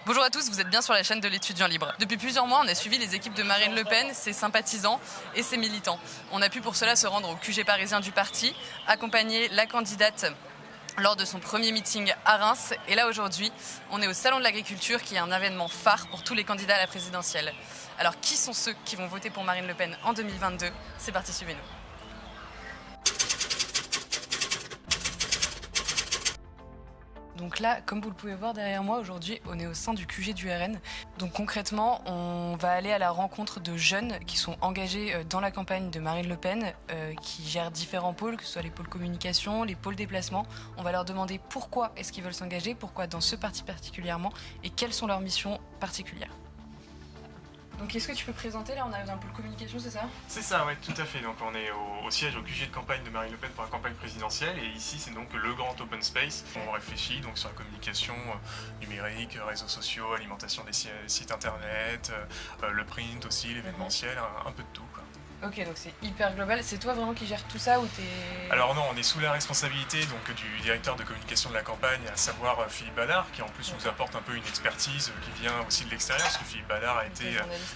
Bonjour à tous, vous êtes bien sur la chaîne de l'étudiant libre. Depuis plusieurs mois, on a suivi les équipes de Marine Le Pen, ses sympathisants et ses militants. On a pu pour cela se rendre au QG parisien du parti, accompagner la candidate lors de son premier meeting à Reims. Et là aujourd'hui, on est au Salon de l'Agriculture qui est un événement phare pour tous les candidats à la présidentielle. Alors qui sont ceux qui vont voter pour Marine Le Pen en 2022 ? C'est parti, suivez-nous. Donc là, comme vous le pouvez voir derrière moi, aujourd'hui, on est au sein du QG du RN. Donc concrètement, on va aller à la rencontre de jeunes qui sont engagés dans la campagne de Marine Le Pen, qui gèrent différents pôles, que ce soit les pôles communication, les pôles déplacement. On va leur demander pourquoi est-ce qu'ils veulent s'engager, pourquoi dans ce parti particulièrement, et quelles sont leurs missions particulières. Donc est-ce que tu peux présenter, là on arrive dans le pôle communication, c'est ça ? C'est ça, oui, tout à fait. Donc on est au siège, au QG de campagne de Marine Le Pen pour la campagne présidentielle, et ici c'est donc le grand open space. On réfléchit donc sur la communication numérique, réseaux sociaux, alimentation des sites internet, le print aussi, l'événementiel, un peu de tout, quoi. Ok, donc c'est hyper global. C'est toi vraiment qui gères tout ça ou t'es... Alors non, on est sous la responsabilité donc, du directeur de communication de la campagne, à savoir Philippe Ballard, qui en plus nous apporte un peu une expertise qui vient aussi de l'extérieur, parce que Philippe Ballard a été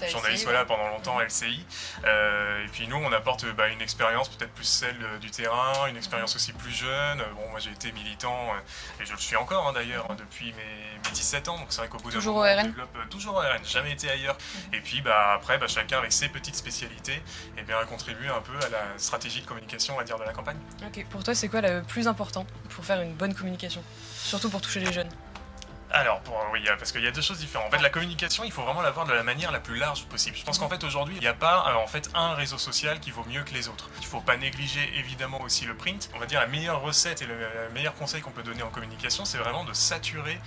journaliste pendant longtemps à LCI. Et puis nous, on apporte une expérience peut-être plus celle du terrain, une expérience aussi plus jeune. Bon, moi j'ai été militant, et je le suis encore d'ailleurs, depuis mes 17 ans, donc c'est vrai qu'au bout d'un moment, on développe toujours au RN, jamais été ailleurs. Et puis après, chacun avec ses petites spécialités, et bien, contribuer un peu à la stratégie de communication, on va dire, de la campagne. Ok, pour toi, c'est quoi le plus important pour faire une bonne communication ? Surtout pour toucher les jeunes. Alors, oui, parce qu'il y a deux choses différentes. En fait, la communication, il faut vraiment l'avoir de la manière la plus large possible. Je pense qu'en fait, aujourd'hui, il n'y a pas un réseau social qui vaut mieux que les autres. Il ne faut pas négliger, évidemment, aussi le print. On va dire la meilleure recette et le meilleur conseil qu'on peut donner en communication, c'est vraiment de saturer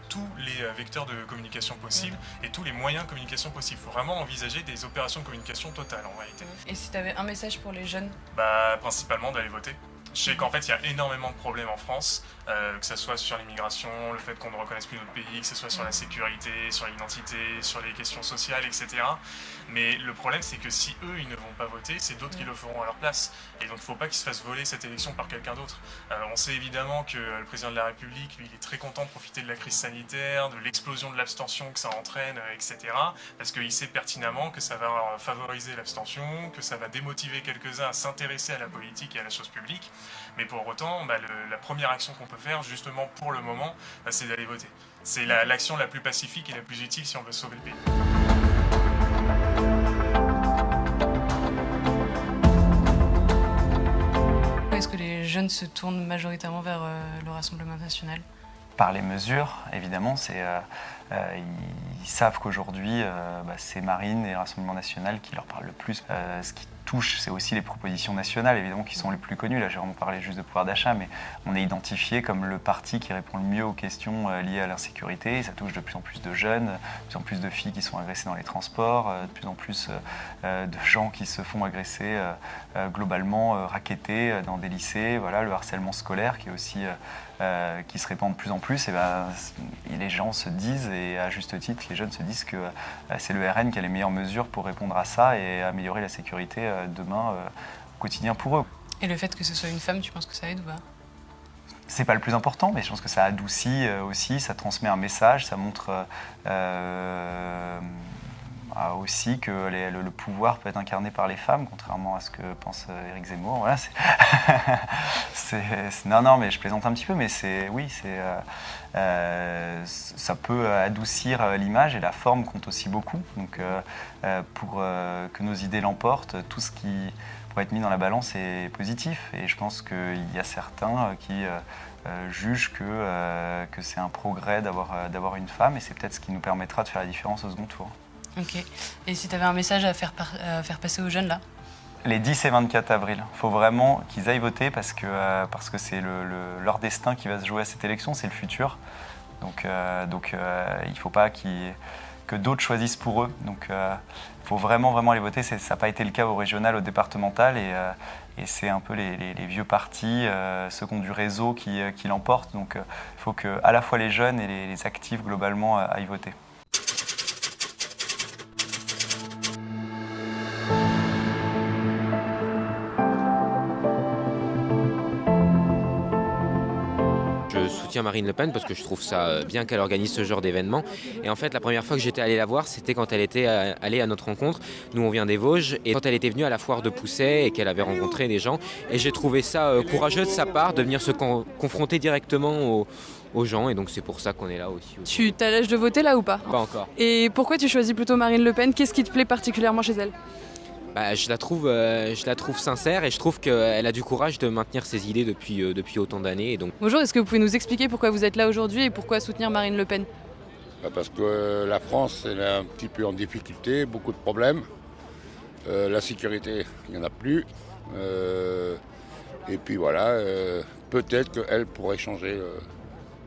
tous les vecteurs de communication possibles et tous les moyens de communication possibles. Il faut vraiment envisager des opérations de communication totales, en réalité. Et si tu avais un message pour les jeunes ? Principalement d'aller voter. Je sais qu'en fait, il y a énormément de problèmes en France, que ce soit sur l'immigration, le fait qu'on ne reconnaisse plus notre pays, que ce soit sur la sécurité, sur l'identité, sur les questions sociales, etc. Mais le problème, c'est que si eux, ils ne vont pas voter, c'est d'autres qui le feront à leur place. Et donc, il ne faut pas qu'ils se fassent voler cette élection par quelqu'un d'autre. On sait évidemment que le président de la République, lui, il est très content de profiter de la crise sanitaire, de l'explosion de l'abstention que ça entraîne, etc. Parce qu'il sait pertinemment que ça va favoriser l'abstention, que ça va démotiver quelques-uns à s'intéresser à la politique et à la chose publique. Mais pour autant, la première action qu'on peut faire, justement pour le moment, c'est d'aller voter. C'est l'action la plus pacifique et la plus utile si on veut sauver le pays. Est-ce que les jeunes se tournent majoritairement vers le Rassemblement national ? Par les mesures, évidemment, ils savent qu'aujourd'hui, c'est Marine et le Rassemblement national qui leur parlent le plus. Ce qui touche, c'est aussi les propositions nationales, évidemment, qui sont les plus connues. Là, j'ai vraiment parlé juste de pouvoir d'achat, mais on est identifié comme le parti qui répond le mieux aux questions liées à l'insécurité. Ça touche de plus en plus de jeunes, de plus en plus de filles qui sont agressées dans les transports, de plus en plus de gens qui se font agresser globalement, rackettés dans des lycées. Voilà, le harcèlement scolaire qui est aussi... qui se répand de plus en plus, et les gens se disent, et à juste titre, les jeunes se disent que c'est le RN qui a les meilleures mesures pour répondre à ça et améliorer la sécurité demain au quotidien pour eux. Et le fait que ce soit une femme, tu penses que ça aide ou pas ? C'est pas le plus important, mais je pense que ça adoucit aussi, ça transmet un message, ça montre aussi que le pouvoir peut être incarné par les femmes, contrairement à ce que pense Éric Zemmour. Voilà, non, mais je plaisante un petit peu, mais ça peut adoucir l'image et la forme compte aussi beaucoup. Donc, pour que nos idées l'emportent, tout ce qui pourrait être mis dans la balance est positif. Et je pense qu'il y a certains qui jugent que c'est un progrès d'avoir une femme, et c'est peut-être ce qui nous permettra de faire la différence au second tour. Ok. Et si tu avais un message à faire passer aux jeunes là ? Les 10 et 24 avril. Il faut vraiment qu'ils aillent voter parce que c'est leur destin qui va se jouer à cette élection, c'est le futur. Donc il ne faut pas que d'autres choisissent pour eux. Donc il faut vraiment aller voter. Ça n'a pas été le cas au régional, au départemental, et c'est un peu les vieux partis, ceux qui ont du réseau qui l'emportent. Donc il faut que à la fois les jeunes et les actifs globalement aillent voter. soutiens Marine Le Pen parce que je trouve ça bien qu'elle organise ce genre d'événement. Et en fait, la première fois que j'étais allé la voir, c'était quand elle était allée à notre rencontre. Nous, on vient des Vosges. Et quand elle était venue à la foire de Pousset et qu'elle avait rencontré des gens. Et j'ai trouvé ça courageux de sa part de venir se confronter directement aux gens. Et donc, c'est pour ça qu'on est là aussi. Tu as l'âge de voter là ou pas? Pas encore. Et pourquoi tu choisis plutôt Marine Le Pen? Qu'est-ce qui te plaît particulièrement chez elle? Je la trouve sincère et je trouve qu'elle a du courage de maintenir ses idées depuis autant d'années. Et donc... Bonjour, est-ce que vous pouvez nous expliquer pourquoi vous êtes là aujourd'hui et pourquoi soutenir Marine Le Pen? Parce que la France elle est un petit peu en difficulté, beaucoup de problèmes. La sécurité, il n'y en a plus. Et puis voilà, peut-être qu'elle pourrait changer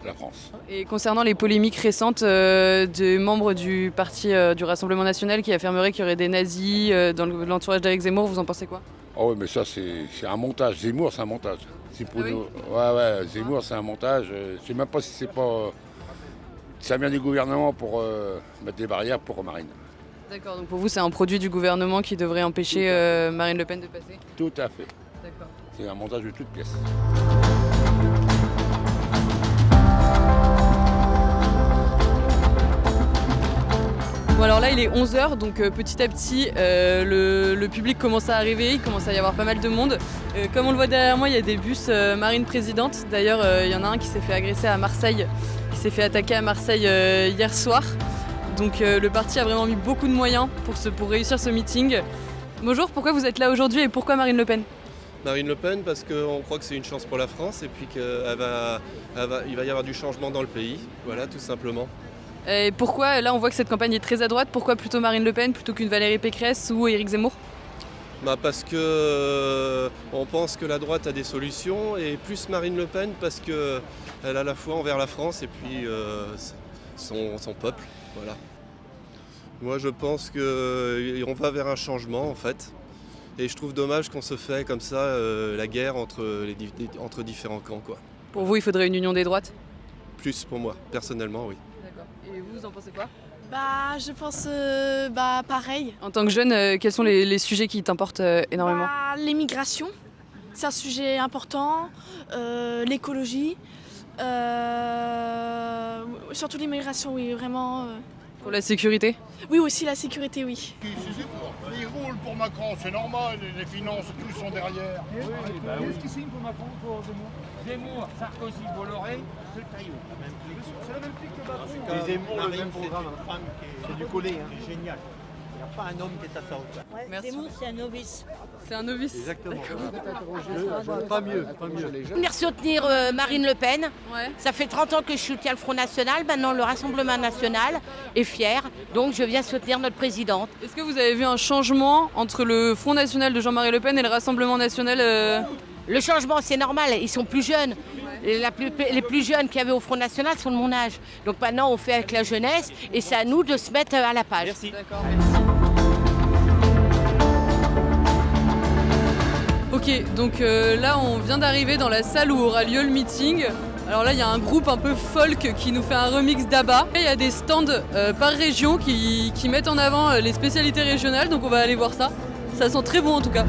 la France. Et concernant les polémiques récentes de membres du parti du Rassemblement National qui affirmeraient qu'il y aurait des nazis dans l'entourage d'Éric Zemmour, vous en pensez quoi? Oh oui, mais ça c'est un montage. Zemmour, c'est un montage. Pour nous. Ouais, Zemmour, c'est un montage. Je ne sais même pas si c'est pas... Ça vient du gouvernement pour mettre des barrières pour Marine. D'accord, donc pour vous c'est un produit du gouvernement qui devrait empêcher Marine Le Pen de passer? Tout à fait. D'accord. C'est un montage de toutes pièces. Bon alors là il est 11h, donc petit à petit le public commence à arriver, il commence à y avoir pas mal de monde. Comme on le voit derrière moi, il y a des bus Marine Présidente. D'ailleurs il y en a un qui s'est fait agresser à Marseille, qui s'est fait attaquer à Marseille hier soir. Donc le parti a vraiment mis beaucoup de moyens pour réussir ce meeting. Bonjour, pourquoi vous êtes là aujourd'hui et pourquoi Marine Le Pen? Marine Le Pen parce qu'on croit que c'est une chance pour la France et puis qu'il va y avoir du changement dans le pays, voilà tout simplement. Et pourquoi, là on voit que cette campagne est très à droite, pourquoi plutôt Marine Le Pen plutôt qu'une Valérie Pécresse ou Éric Zemmour? Parce que on pense que la droite a des solutions et plus Marine Le Pen parce qu'elle a la foi envers la France et puis son peuple, voilà. Moi je pense qu'on va vers un changement en fait. Et je trouve dommage qu'on se fait comme ça la guerre entre différents camps, quoi. Pour vous, il faudrait une union des droites? Plus pour moi, personnellement, oui. D'accord. Et vous en pensez quoi? Je pense pareil. En tant que jeune, quels sont les sujets qui t'importent énormément? L'immigration, c'est un sujet important. L'écologie. Surtout l'immigration, oui, vraiment. Pour la sécurité? Oui, aussi la sécurité, oui. Ils roulent pour Macron, c'est normal, les finances, tous sont derrière. Qu'est-ce qui signe pour Macron, pour Zemmour? Zemmour, Sarkozy, Bolloré, c'est le Taillot. C'est la même clique que Macron. Les Zemmour, le même programme. C'est du collé, génial. Il n'y a pas un homme qui est à sa hauteur. Merci. Zemmour, c'est un novice. C'est un novice? Exactement. Pas mieux. Venir soutenir Marine Le Pen. Ouais. Ça fait 30 ans que je soutiens le Front National. Maintenant, le Rassemblement National est fier. Donc, je viens soutenir notre présidente. Est-ce que vous avez vu un changement entre le Front National de Jean-Marie Le Pen et le Rassemblement National Le changement, c'est normal. Ils sont plus jeunes. Les plus jeunes qu'il y avait au Front National sont de mon âge. Donc maintenant, on fait avec la jeunesse et c'est à nous de se mettre à la page. Merci. D'accord, merci. Ok, donc là on vient d'arriver dans la salle où aura lieu le meeting. Alors là il y a un groupe un peu folk qui nous fait un remix d'ABBA. Il y a des stands par région qui mettent en avant les spécialités régionales, donc on va aller voir ça. Ça sent très bon en tout cas.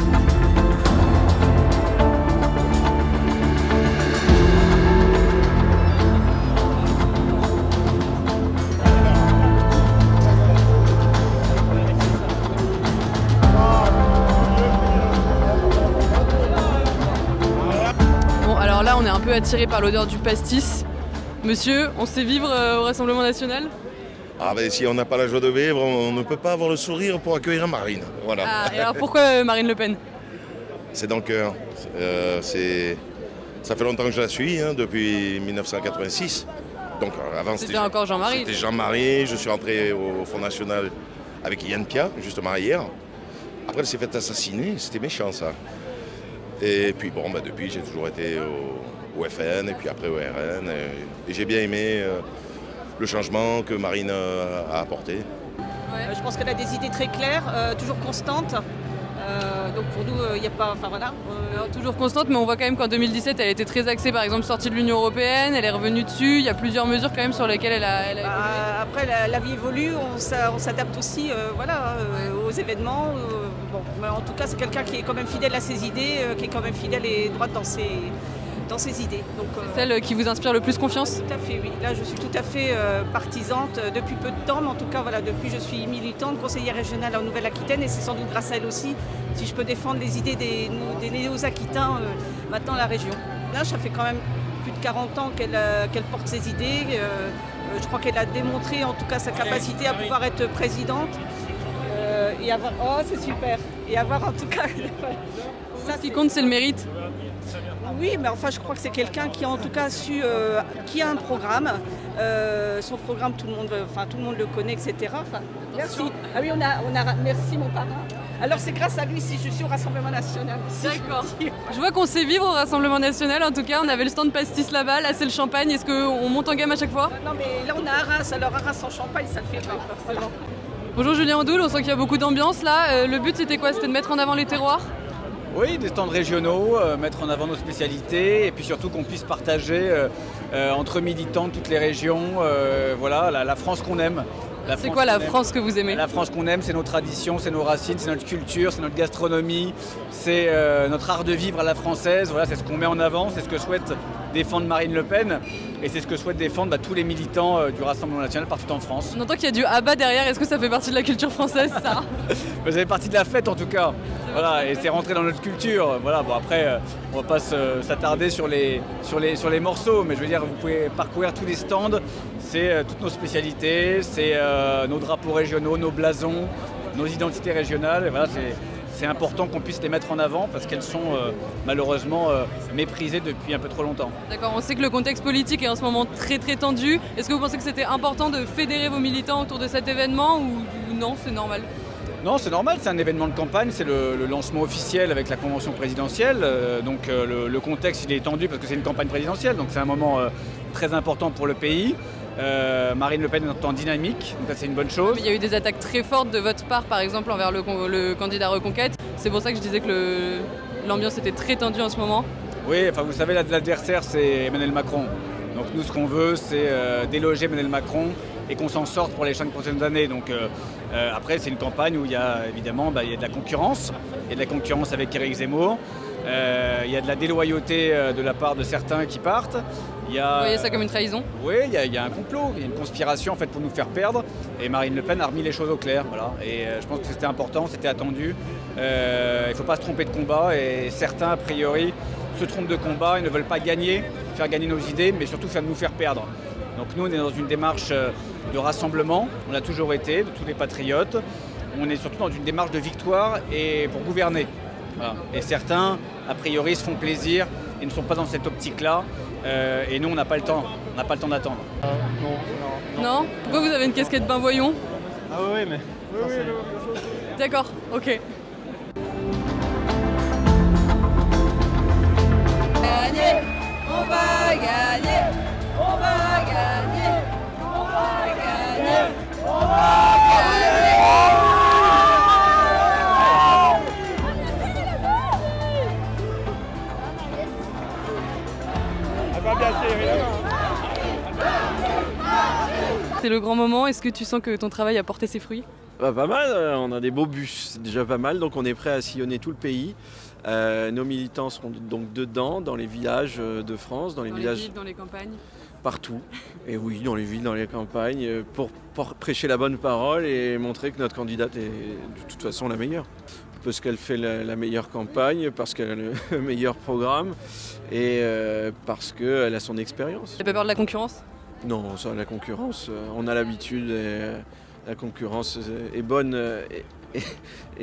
Là, on est un peu attiré par l'odeur du pastis. Monsieur, on sait vivre au Rassemblement National? Si on n'a pas la joie de vivre, on ne peut pas avoir le sourire pour accueillir Marine. Voilà. Et alors pourquoi Marine Le Pen? C'est dans le cœur. Ça fait longtemps que je la suis, depuis 1986. Donc avant c'était encore Jean-Marie. C'était Jean-Marie. Je suis rentré au Front National avec Yann Pia, justement hier. Après, elle s'est fait assassiner. C'était méchant, ça. Et puis depuis j'ai toujours été au FN et puis après au RN et j'ai bien aimé le changement que Marine a apporté. Ouais. Je pense qu'elle a des idées très claires, toujours constantes. Donc pour nous, il n'y a pas... Enfin voilà. Alors, toujours constante, mais on voit quand même qu'en 2017, elle était très axée, par exemple sortie de l'Union Européenne, elle est revenue dessus, il y a plusieurs mesures quand même sur lesquelles elle a évolué. Après, la vie évolue, on s'adapte aussi aux événements. Mais en tout cas, c'est quelqu'un qui est quand même fidèle à ses idées, qui est quand même fidèle et droite dans dans ses idées. Donc, Celle qui vous inspire le plus confiance? tout à fait, oui. Là, je suis tout à fait partisante depuis peu de temps, mais en tout cas, voilà, depuis je suis militante, conseillère régionale en Nouvelle-Aquitaine, et c'est sans doute grâce à elle aussi si je peux défendre les idées des néo-aquitains maintenant la région. Là, ça fait quand même plus de 40 ans qu'elle porte ses idées. Je crois qu'elle a démontré en tout cas sa capacité à pouvoir être présidente et avoir... Oh, c'est super! Et avoir en tout cas... Ça, ce qui compte, c'est le mérite. Oui, mais enfin, je crois que c'est quelqu'un qui a en tout cas qui a un programme. Son programme, tout le monde le connaît, etc. Enfin, merci. Ah oui, merci mon parrain. Alors c'est grâce à lui si je suis au Rassemblement National. D'accord. Je vois qu'on sait vivre au Rassemblement National. En tout cas, on avait le stand pastis là-bas. Là, c'est le champagne. Est-ce qu'on monte en gamme à chaque fois? Non, mais là, on a Arras. Alors Arras sans champagne, ça le fait pas forcément. Bonjour Julien Audoul, on sent qu'il y a beaucoup d'ambiance là. Le but, c'était quoi? C'était de mettre en avant les terroirs? Oui, des stands régionaux, mettre en avant nos spécialités et puis surtout qu'on puisse partager entre militants de toutes les régions voilà, la France qu'on aime. C'est quoi la France que vous aimez? La France qu'on aime, c'est nos traditions, c'est nos racines, c'est notre culture, c'est notre gastronomie, c'est notre art de vivre à la française. Voilà, c'est ce qu'on met en avant, c'est ce que souhaite défendre Marine Le Pen et c'est ce que souhaitent défendre tous les militants du Rassemblement National partout en France. On entend qu'il y a du ABBA derrière, est-ce que ça fait partie de la culture française ça? Ça fait partie de la fête en tout cas, voilà, et c'est rentré dans notre culture. Voilà, bon après on va pas s'attarder sur les morceaux, mais je veux dire vous pouvez parcourir tous les stands, c'est toutes nos spécialités, c'est nos drapeaux régionaux, nos blasons, nos identités régionales, et voilà, c'est important qu'on puisse les mettre en avant parce qu'elles sont malheureusement méprisées depuis un peu trop longtemps. D'accord, on sait que le contexte politique est en ce moment très très tendu. Est-ce que vous pensez que c'était important de fédérer vos militants autour de cet événement ou non, c'est normal? Non, c'est normal, c'est un événement de campagne, c'est le lancement officiel avec la convention présidentielle. Donc le contexte il est tendu parce que c'est une campagne présidentielle, donc c'est un moment très important pour le pays. Marine Le Pen est en dynamique, donc ça c'est une bonne chose. Il y a eu des attaques très fortes de votre part, par exemple, envers le candidat Reconquête. C'est pour ça que je disais que l'ambiance était très tendue en ce moment. Oui, enfin vous savez, l'adversaire c'est Emmanuel Macron. Donc nous ce qu'on veut c'est déloger Emmanuel Macron et qu'on s'en sorte pour les 5 prochaines années. Donc après c'est une campagne où il y a évidemment il y a de la concurrence. Il y a de la concurrence avec Éric Zemmour. Il y a de la déloyauté de la part de certains qui partent. Vous voyez ça comme une trahison? Oui, il y a un complot, il y a une conspiration en fait pour nous faire perdre. Et Marine Le Pen a remis les choses au clair. Voilà. Et je pense que c'était important, c'était attendu. Il ne faut pas se tromper de combat. Et certains, a priori, se trompent de combat et ne veulent pas gagner, faire gagner nos idées, mais surtout nous faire perdre. Donc nous, on est dans une démarche de rassemblement. On l'a toujours été, de tous les patriotes. On est surtout dans une démarche de victoire et pour gouverner. Voilà. Et certains, a priori, se font plaisir et ne sont pas dans cette optique-là. Et nous, on n'a pas le temps. On n'a pas le temps d'attendre. Non. Pourquoi vous avez une casquette bain voyons? Ah oui, mais... Oui, d'accord, ok. Gagner, on va gagner, on va gagner, on va gagner, on va gagner. C'est le grand moment, est-ce que tu sens que ton travail a porté ses fruits? Pas mal, on a des beaux bus, c'est déjà pas mal, donc on est prêt à sillonner tout le pays. Nos militants seront donc dedans, dans les villages de France, dans les villes, dans les campagnes? Partout, et oui, dans les villes, dans les campagnes, pour prêcher la bonne parole et montrer que notre candidate est de toute façon la meilleure. Parce qu'elle fait la meilleure campagne, parce qu'elle a le meilleur programme et parce qu'elle a son expérience. T'as pas peur de la concurrence? Non, ça, la concurrence, on a l'habitude et la concurrence est bonne,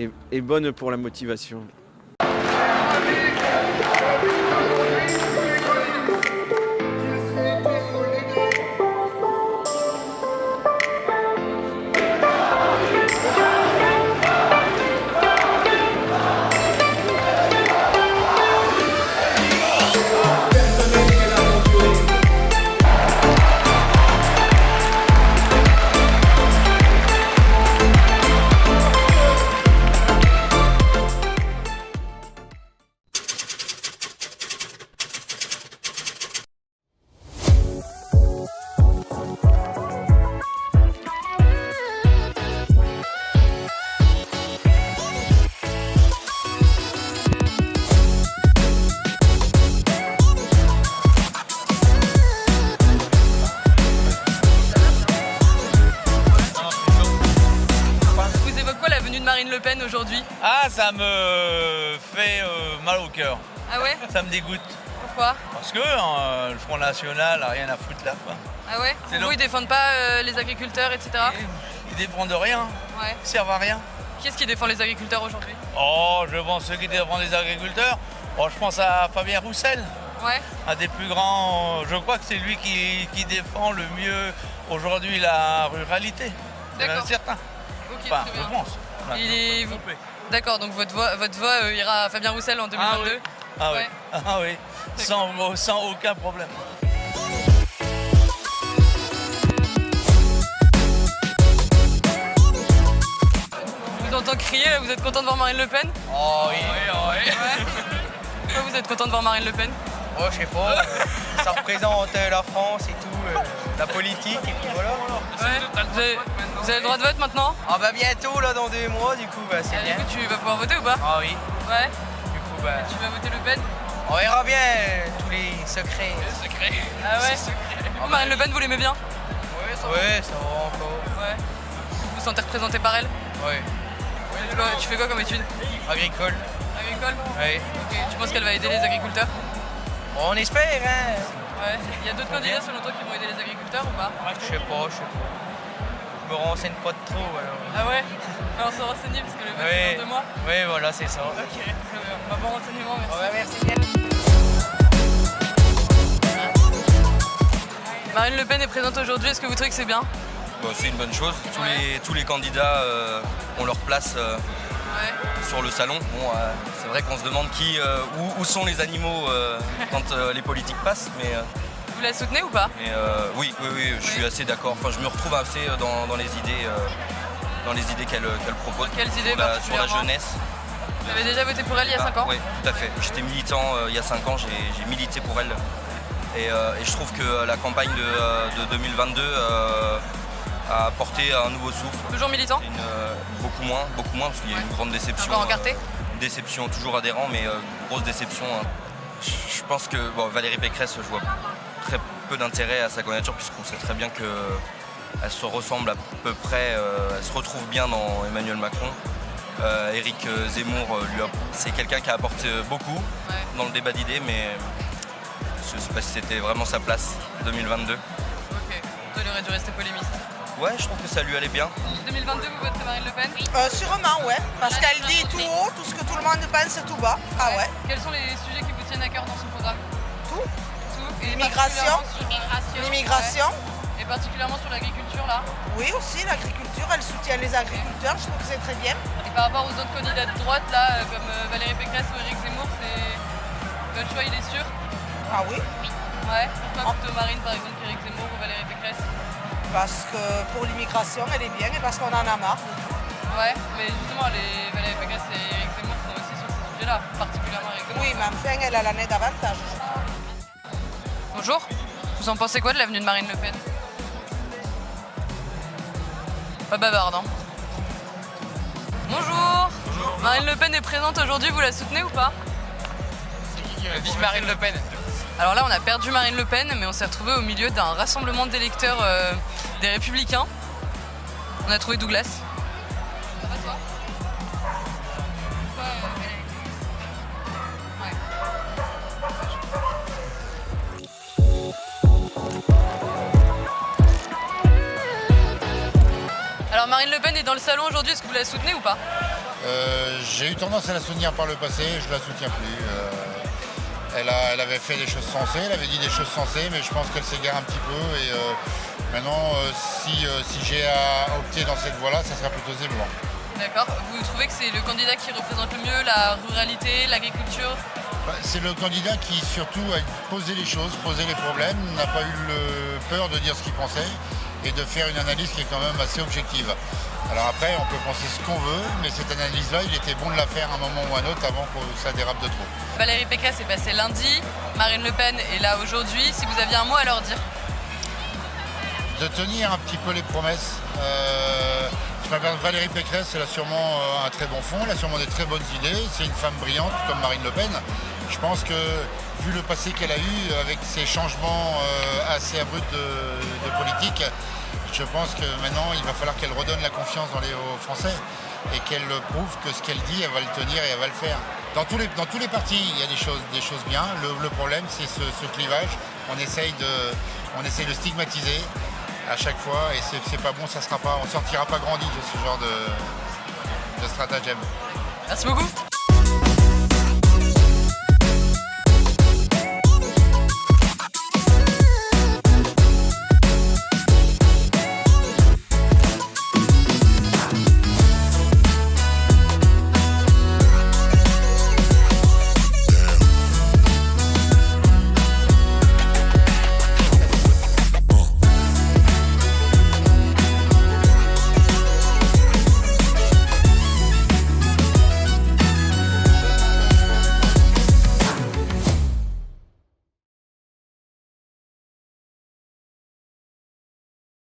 est bonne pour la motivation. Marine Le Pen aujourd'hui? Ah, ça me fait mal au cœur. Ah ouais? Ça me dégoûte. Pourquoi? Parce que le Front National a rien à foutre là, quoi. Ah ouais? C'est Vous, long. ils défendent pas les agriculteurs, etc. Ils défendent rien. Ouais. Ils servent à rien. Qui est-ce qui défend les agriculteurs aujourd'hui? Oh, je pense ceux qui défendent les agriculteurs. Oh, je pense à Fabien Roussel. Ouais. Un des plus grands. Je crois que c'est lui qui défend le mieux aujourd'hui la ruralité. C'est même D'accord. certain. Ok, Enfin, très je bien. pense. Voilà. Il est... D'accord, donc votre voix ira à Fabien Roussel en 2022. Ah oui. Ouais. Ah oui. Sans aucun problème. Je vous entends crier, là, vous êtes content de voir Marine Le Pen? Oh oui. Pourquoi vous êtes content de voir Marine Le Pen? Oh, je sais pas, ça représente la France et tout, la politique et puis voilà. Ouais. Vous avez le droit de vote maintenant? Ah bah bientôt là dans 2 mois du coup bah c'est bien. Du coup tu vas pouvoir voter ou pas? Ah oui. Ouais. Du coup bah. Tu vas voter Le Pen? On verra bien tous les secrets. Les secrets. Ah ouais? Vous, Marine Le Pen, vous l'aimez bien? Ouais, ça va encore. Ouais. Vous vous sentez représenté par elle? Ouais. Tu fais quoi comme étude? Agricole. Agricole? Ouais. Ok. Tu penses qu'elle va aider les agriculteurs? On espère hein. Ouais. Il y a d'autres candidats selon toi qui vont aider les agriculteurs ou pas? Je sais pas. Je me renseigne pas de trop alors. Ah ouais? Alors on se renseigner parce que le vote c'est dans 2 mois? Ouais, voilà, c'est ça. Ok, très bien. Bah, bon renseignement, merci. Ouais, merci bien. Marine Le Pen est présente aujourd'hui, est-ce que vous trouvez que c'est bien? Bon, c'est une bonne chose. Tous les candidats ont leur place sur le salon. Bon, c'est vrai qu'on se demande où sont les animaux quand les politiques passent, mais Vous la soutenez ou pas? oui, je suis assez d'accord. Enfin, je me retrouve assez dans les idées qu'elle propose. Quelles idées sur la particulièrement? jeunesse. Vous avez déjà voté pour elle il y a 5 ans? Oui, tout à fait. J'étais militant il y a 5 ans, j'ai milité pour elle. Et je trouve que la campagne de 2022 a apporté un nouveau souffle. Toujours militant? Beaucoup moins, parce qu'il y a eu une grande déception. Encore encarté? Déception, toujours adhérent, mais grosse déception. Je pense que Valérie Pécresse, je vois très peu d'intérêt à sa candidature, puisqu'on sait très bien qu'elle se ressemble à peu près, elle se retrouve bien dans Emmanuel Macron. Éric Zemmour, c'est quelqu'un qui a apporté beaucoup dans le débat d'idées, mais je ne sais pas si c'était vraiment sa place 2022. Ok, elle aurait dû rester polémiste. Ouais, je trouve que ça lui allait bien. 2022, vous voterez Marine Le Pen? Sûrement, ouais. Parce qu'elle dit tout haut, tout ce que tout le monde pense tout bas. Ah ouais. Quels sont les sujets qui vous tiennent à cœur dans son programme? Tout. Et L'immigration. L'immigration. Et particulièrement sur l'agriculture, là? Oui, aussi, l'agriculture. Elle soutient les agriculteurs. Je trouve que c'est très bien. Et par rapport aux autres candidats de droite, là, comme Valérie Pécresse ou Éric Zemmour, votre choix, il est sûr? Ah oui. Ouais. Pourquoi plutôt Marine, par exemple, qu'Éric Zemmour ou Valérie Pécresse? Parce que pour l'immigration, elle est bien et parce qu'on en a marre. Ouais, mais justement, Valérie Pécresse et Éric Zemmour sont aussi sur ces sujets-là, particulièrement Éric Zemmour. Oui, mais enfin, elle a l'année d'avantage. Bonjour, vous en pensez quoi de l'avenue de Marine Le Pen? Pas bavarde, hein? Bonjour. Bonjour. Marine Le Pen est présente aujourd'hui, vous la soutenez ou pas? Vive Marine Le Pen. Alors là, on a perdu Marine Le Pen, mais on s'est retrouvé au milieu d'un rassemblement d'électeurs des Républicains. On a trouvé Douglas. Ça va toi? Alors Marine Le Pen est dans le salon aujourd'hui, est-ce que vous la soutenez ou pas? J'ai eu tendance à la soutenir par le passé, je la soutiens plus. Elle avait fait des choses sensées, elle avait dit des choses sensées, mais je pense qu'elle s'égare un petit peu. Et maintenant, si j'ai à opter dans cette voie-là, ça sera plutôt Zemmour. D'accord. Vous trouvez que c'est le candidat qui représente le mieux la ruralité, l'agriculture? C'est le candidat qui surtout a posé les choses, posé les problèmes, n'a pas eu peur de dire ce qu'il pensait et de faire une analyse qui est quand même assez objective. Alors après, on peut penser ce qu'on veut, mais cette analyse-là, il était bon de la faire à un moment ou à un autre avant que ça dérape de trop. Valérie Pécresse est passée lundi, Marine Le Pen est là aujourd'hui. Si vous aviez un mot à leur dire? De tenir un petit peu les promesses. Je m'appelle Valérie Pécresse, elle a sûrement un très bon fond, elle a sûrement des très bonnes idées. C'est une femme brillante comme Marine Le Pen. Je pense que, vu le passé qu'elle a eu, avec ses changements assez abrupts de politique, Je pense que maintenant, il va falloir qu'elle redonne la confiance aux Français et qu'elle prouve que ce qu'elle dit, elle va le tenir et elle va le faire. Dans tous les partis, il y a des choses bien. Le problème, c'est ce clivage. On essaye de stigmatiser à chaque fois et c'est pas bon, on sortira pas grandi de ce genre de stratagème. Merci beaucoup.